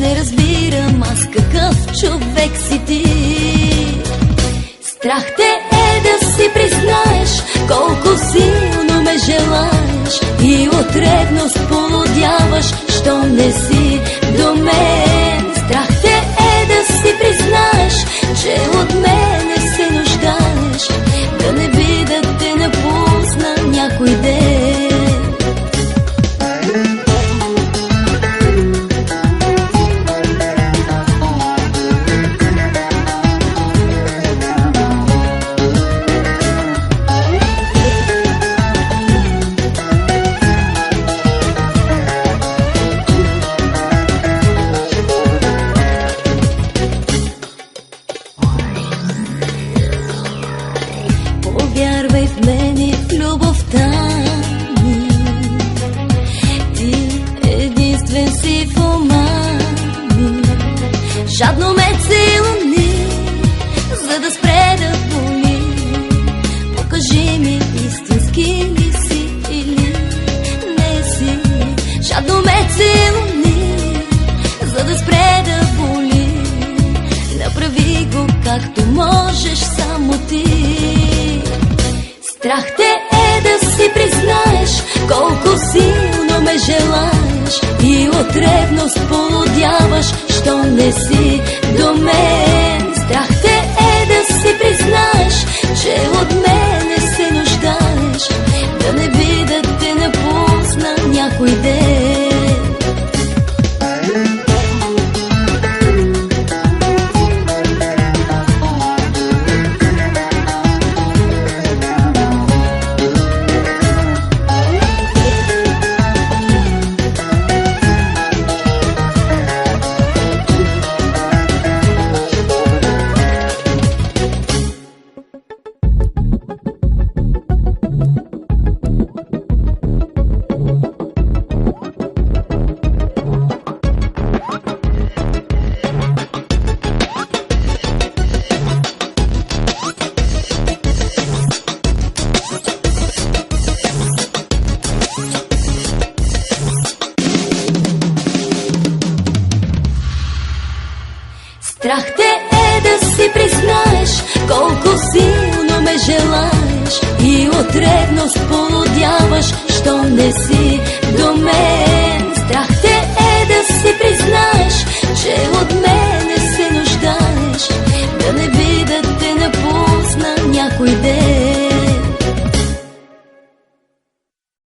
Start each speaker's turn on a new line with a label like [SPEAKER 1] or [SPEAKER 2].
[SPEAKER 1] Не разбирам аз какъв човек си ти. Страх те е да си признаеш колко силно ме желаеш и от ревност полудяваш, що не си до мен. Страх те е да си признаеш, че от мене се нуждаеш, да не би да те напусна някой ден. Повярвай в мен и в любовта ми, ти единствен си в ума ми. Жадно ме целуни, за да спре да боли. Покажи ми истински ли си или не си. Жадно ме целуни, за да спре да боли. Направи го както можеш само ти. Страх те е да си признаеш колко силно ме желаеш и от ревност полудяваш, що не си до мен. Страх те е да си признаеш, че от мене се нуждаеш, да не би да те напусна някой ден. Страх те е да си признаеш колко силно ме желаеш и от ревност полудяваш, що не си до мен.